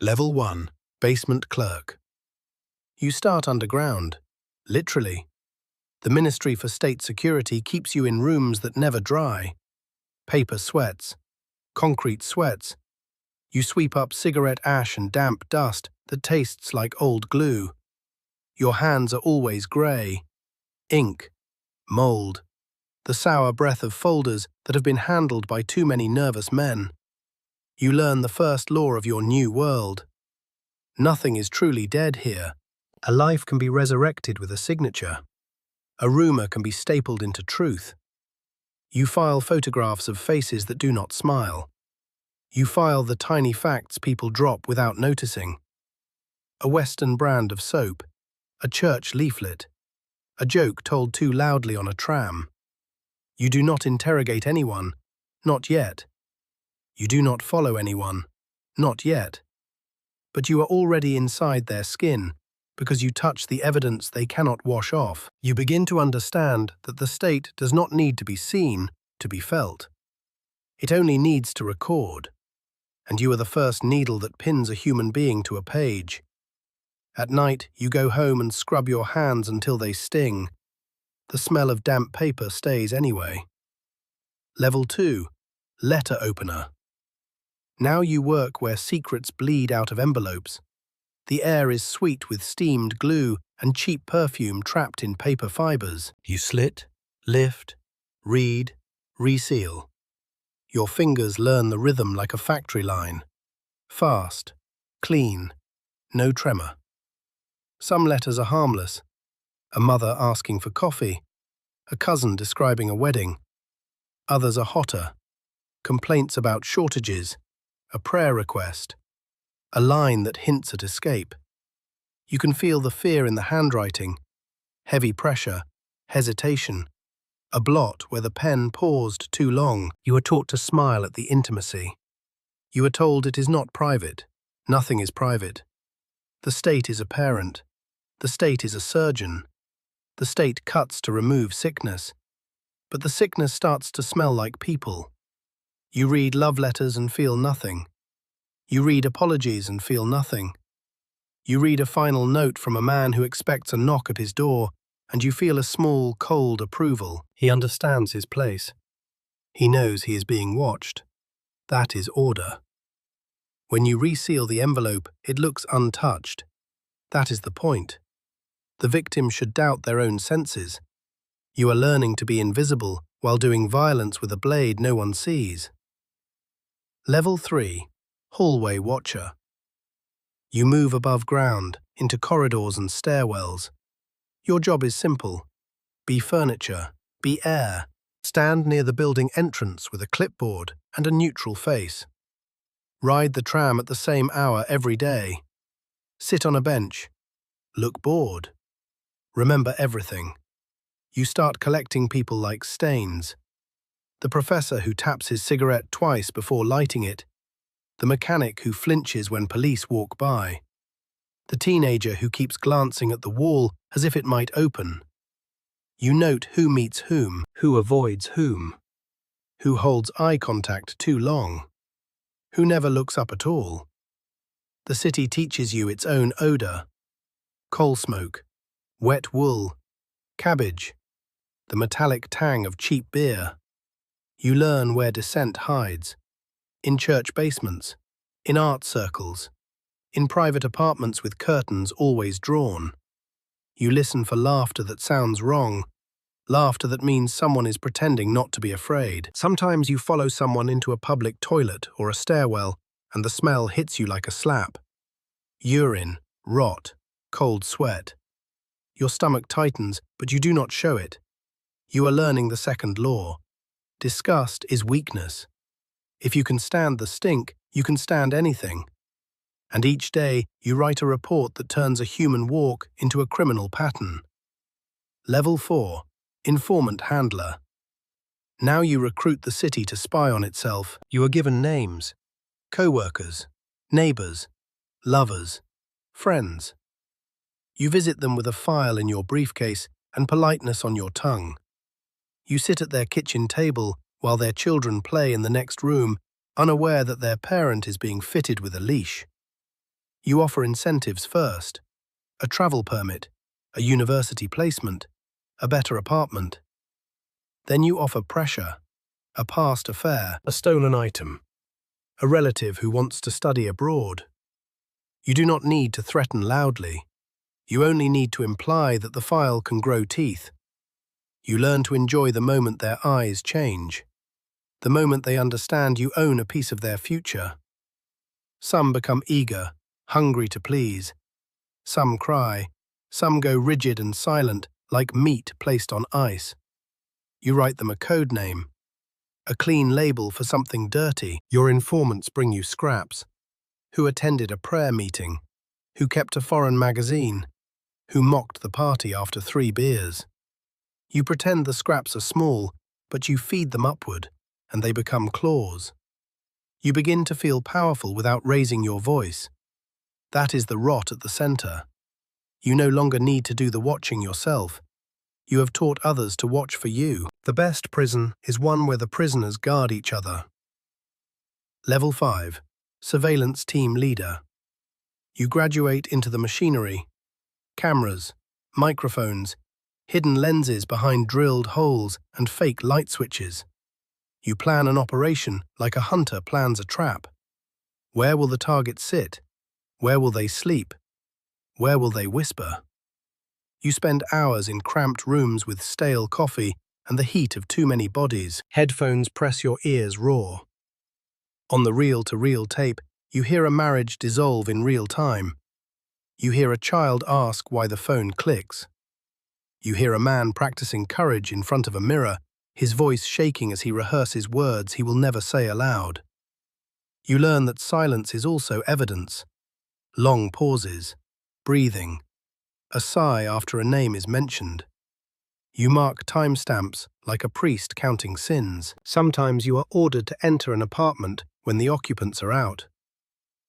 Level 1. Basement Clerk. You start underground, literally. The Ministry for State Security keeps you in rooms that never dry. Paper sweats, concrete sweats. You sweep up cigarette ash and damp dust that tastes like old glue. Your hands are always grey. Ink, mould, the sour breath of folders that have been handled by too many nervous men. You learn the first law of your new world. Nothing is truly dead here. A life can be resurrected with a signature. A rumour can be stapled into truth. You file photographs of faces that do not smile. You file the tiny facts people drop without noticing. A Western brand of soap, a church leaflet, a joke told too loudly on a tram. You do not interrogate anyone, not yet. You do not follow anyone, not yet. But you are already inside their skin because you touch the evidence they cannot wash off. You begin to understand that the state does not need to be seen to be felt. It only needs to record. And you are the first needle that pins a human being to a page. At night, you go home and scrub your hands until they sting. The smell of damp paper stays anyway. Level 2. Letter Opener. Now you work where secrets bleed out of envelopes. The air is sweet with steamed glue and cheap perfume trapped in paper fibers. You slit, lift, read, reseal. Your fingers learn the rhythm like a factory line. Fast, clean, no tremor. Some letters are harmless. A mother asking for coffee, a cousin describing a wedding. Others are hotter. Complaints about shortages, a prayer request, a line that hints at escape. You can feel the fear in the handwriting, heavy pressure, hesitation, a blot where the pen paused too long. You are taught to smile at the intimacy. You are told it is not private. Nothing is private. The state is a parent. The state is a surgeon. The state cuts to remove sickness. But the sickness starts to smell like people. You read love letters and feel nothing. You read apologies and feel nothing. You read a final note from a man who expects a knock at his door, and you feel a small, cold approval. He understands his place. He knows he is being watched. That is order. When you reseal the envelope, it looks untouched. That is the point. The victim should doubt their own senses. You are learning to be invisible while doing violence with a blade no one sees. Level 3. Hallway Watcher. You move above ground, into corridors and stairwells. Your job is simple. Be furniture, be air. Stand near the building entrance with a clipboard and a neutral face. Ride the tram at the same hour every day. Sit on a bench. Look bored. Remember everything. You start collecting people like stains. The professor who taps his cigarette twice before lighting it. The mechanic who flinches when police walk by. The teenager who keeps glancing at the wall as if it might open. You note who meets whom, who avoids whom, who holds eye contact too long, who never looks up at all. The city teaches you its own odor. Coal smoke, wet wool, cabbage, the metallic tang of cheap beer. You learn where dissent hides. In church basements, in art circles, in private apartments with curtains always drawn. You listen for laughter that sounds wrong, laughter that means someone is pretending not to be afraid. Sometimes you follow someone into a public toilet or a stairwell, and the smell hits you like a slap. Urine, rot, cold sweat. Your stomach tightens, but you do not show it. You are learning the second law. Disgust is weakness. If you can stand the stink, you can stand anything. And each day, you write a report that turns a human walk into a criminal pattern. Level 4. Informant Handler. Now you recruit the city to spy on itself. You are given names. Co-workers, neighbors, lovers, friends. You visit them with a file in your briefcase and politeness on your tongue. You sit at their kitchen table while their children play in the next room, unaware that their parent is being fitted with a leash. You offer incentives first: a travel permit, a university placement, a better apartment. Then you offer pressure: a past affair, a stolen item, a relative who wants to study abroad. You do not need to threaten loudly. You only need to imply that the file can grow teeth. You learn to enjoy the moment their eyes change, the moment they understand you own a piece of their future. Some become eager, hungry to please. Some cry. Some go rigid and silent, like meat placed on ice. You write them a code name, a clean label for something dirty. Your informants bring you scraps: who attended a prayer meeting, who kept a foreign magazine, who mocked the party after 3 beers. You pretend the scraps are small, but you feed them upward, and they become claws. You begin to feel powerful without raising your voice. That is the rot at the center. You no longer need to do the watching yourself. You have taught others to watch for you. The best prison is one where the prisoners guard each other. Level 5. Surveillance Team Leader. You graduate into the machinery: cameras, microphones, hidden lenses behind drilled holes, and fake light switches. You plan an operation like a hunter plans a trap. Where will the target sit? Where will they sleep? Where will they whisper? You spend hours in cramped rooms with stale coffee and the heat of too many bodies. Headphones press your ears raw. On the reel-to-reel tape, you hear a marriage dissolve in real time. You hear a child ask why the phone clicks. You hear a man practicing courage in front of a mirror, his voice shaking as he rehearses words he will never say aloud. You learn that silence is also evidence: long pauses, breathing, a sigh after a name is mentioned. You mark timestamps like a priest counting sins. Sometimes you are ordered to enter an apartment when the occupants are out.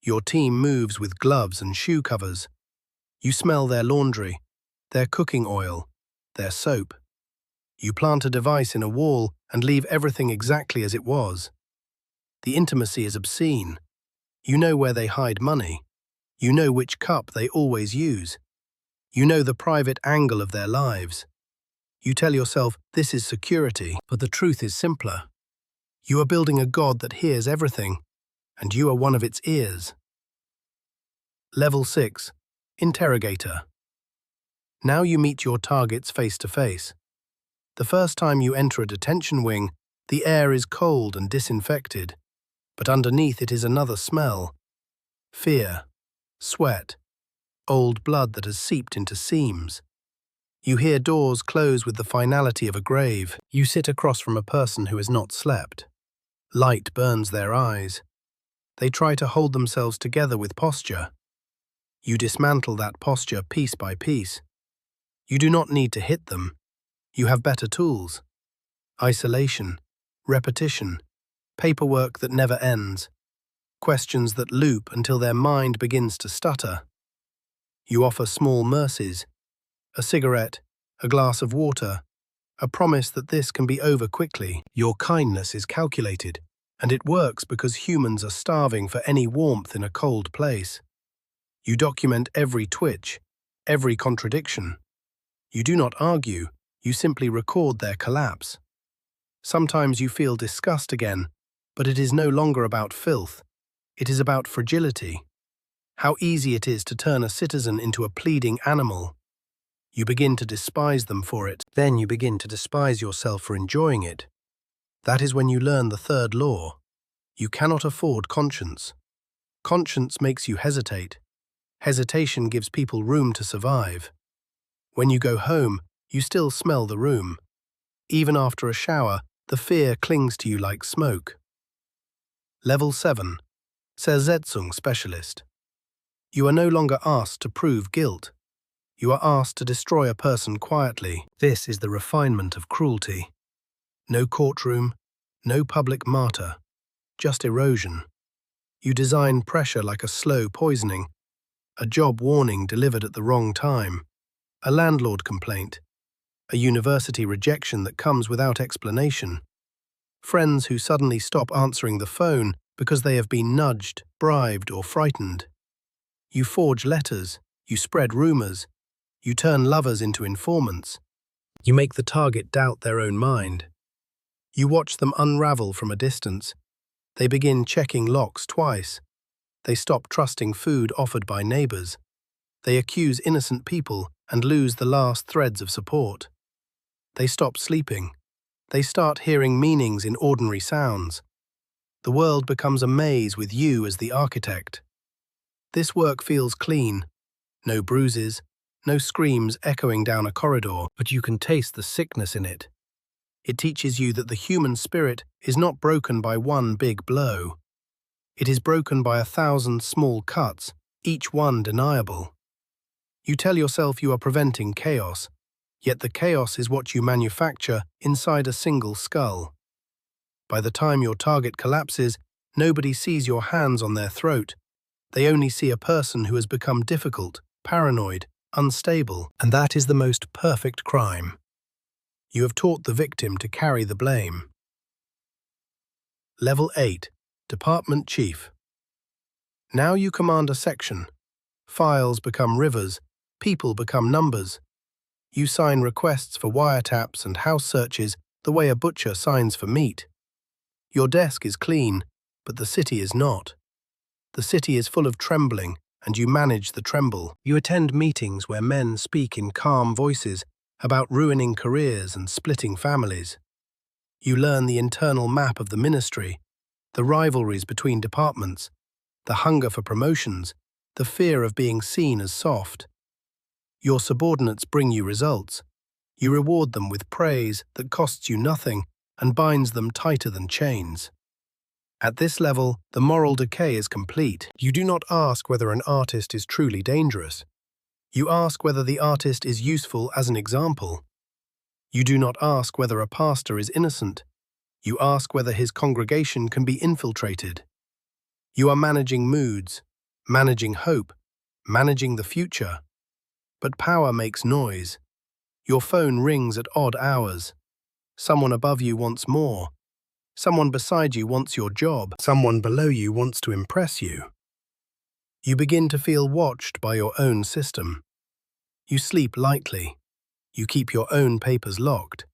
Your team moves with gloves and shoe covers. You smell their laundry, their cooking oil, their soap. You plant a device in a wall and leave everything exactly as it was. The intimacy is obscene. You know where they hide money. You know which cup they always use. You know the private angle of their lives. You tell yourself this is security, but the truth is simpler. You are building a god that hears everything, and you are one of its ears. Level 6. Interrogator. Now you meet your targets face to face. The first time you enter a detention wing, the air is cold and disinfected, but underneath it is another smell: fear, sweat, old blood that has seeped into seams. You hear doors close with the finality of a grave. You sit across from a person who has not slept. Light burns their eyes. They try to hold themselves together with posture. You dismantle that posture piece by piece. You do not need to hit them. You have better tools: isolation, repetition, paperwork that never ends, questions that loop until their mind begins to stutter. You offer small mercies: a cigarette, a glass of water, a promise that this can be over quickly. Your kindness is calculated, and it works because humans are starving for any warmth in a cold place. You document every twitch, every contradiction. You do not argue, you simply record their collapse. Sometimes you feel disgust again, but it is no longer about filth. It is about fragility. How easy it is to turn a citizen into a pleading animal. You begin to despise them for it. Then you begin to despise yourself for enjoying it. That is when you learn the third law. You cannot afford conscience. Conscience makes you hesitate. Hesitation gives people room to survive. When you go home, you still smell the room. Even after a shower, the fear clings to you like smoke. Level 7. Zersetzung Specialist. You are no longer asked to prove guilt. You are asked to destroy a person quietly. This is the refinement of cruelty. No courtroom, no public martyr, just erosion. You design pressure like a slow poisoning, a job warning delivered at the wrong time, a landlord complaint, a university rejection that comes without explanation, friends who suddenly stop answering the phone because they have been nudged, bribed, or frightened. You forge letters, you spread rumors, you turn lovers into informants. You make the target doubt their own mind. You watch them unravel from a distance. They begin checking locks twice. They stop trusting food offered by neighbors. They accuse innocent people and lose the last threads of support. They stop sleeping. They start hearing meanings in ordinary sounds. The world becomes a maze with you as the architect. This work feels clean. No bruises, no screams echoing down a corridor, but you can taste the sickness in it. It teaches you that the human spirit is not broken by one big blow. It is broken by 1,000 small cuts, each one deniable. You tell yourself you are preventing chaos, yet the chaos is what you manufacture inside a single skull. By the time your target collapses, nobody sees your hands on their throat. They only see a person who has become difficult, paranoid, unstable, and that is the most perfect crime. You have taught the victim to carry the blame. Level 8. Department Chief. Now you command a section. Files become rivers, people become numbers. You sign requests for wiretaps and house searches the way a butcher signs for meat. Your desk is clean, but the city is not. The city is full of trembling, and you manage the tremble. You attend meetings where men speak in calm voices about ruining careers and splitting families. You learn the internal map of the ministry, the rivalries between departments, the hunger for promotions, the fear of being seen as soft. Your subordinates bring you results. You reward them with praise that costs you nothing and binds them tighter than chains. At this level, the moral decay is complete. You do not ask whether an artist is truly dangerous. You ask whether the artist is useful as an example. You do not ask whether a pastor is innocent. You ask whether his congregation can be infiltrated. You are managing moods, managing hope, managing the future. But power makes noise. Your phone rings at odd hours. Someone above you wants more. Someone beside you wants your job. Someone below you wants to impress you. You begin to feel watched by your own system. You sleep lightly. You keep your own papers locked.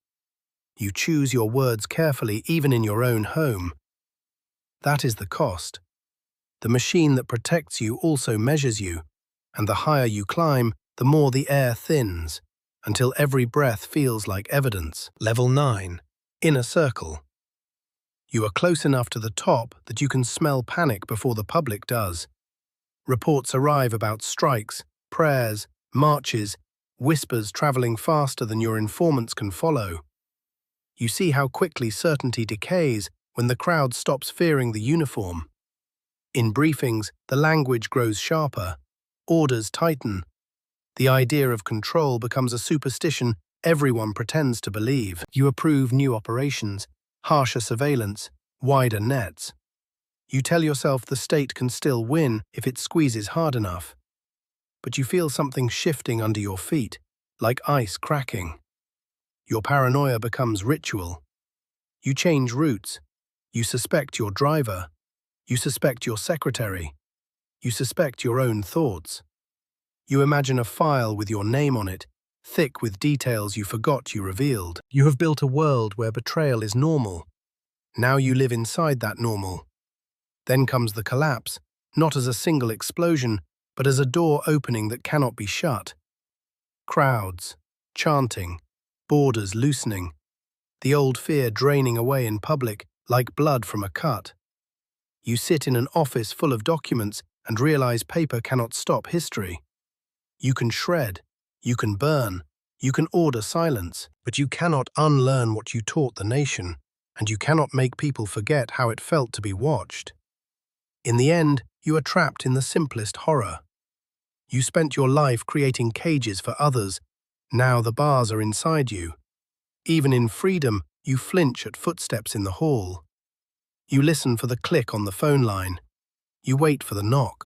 You choose your words carefully even in your own home. That is the cost. The machine that protects you also measures you, and the higher you climb, the more the air thins, until every breath feels like evidence. Level 9. Inner Circle. You are close enough to the top that you can smell panic before the public does. Reports arrive about strikes, prayers, marches, whispers traveling faster than your informants can follow. You see how quickly certainty decays when the crowd stops fearing the uniform. In briefings, the language grows sharper. Orders tighten. The idea of control becomes a superstition everyone pretends to believe. You approve new operations, harsher surveillance, wider nets. You tell yourself the state can still win if it squeezes hard enough. But you feel something shifting under your feet, like ice cracking. Your paranoia becomes ritual. You change routes. You suspect your driver. You suspect your secretary. You suspect your own thoughts. You imagine a file with your name on it, thick with details you forgot you revealed. You have built a world where betrayal is normal. Now you live inside that normal. Then comes the collapse, not as a single explosion, but as a door opening that cannot be shut. Crowds, chanting, borders loosening, the old fear draining away in public like blood from a cut. You sit in an office full of documents and realize paper cannot stop history. You can shred, you can burn, you can order silence, but you cannot unlearn what you taught the nation, and you cannot make people forget how it felt to be watched. In the end, you are trapped in the simplest horror. You spent your life creating cages for others. Now the bars are inside you. Even in freedom, you flinch at footsteps in the hall. You listen for the click on the phone line. You wait for the knock.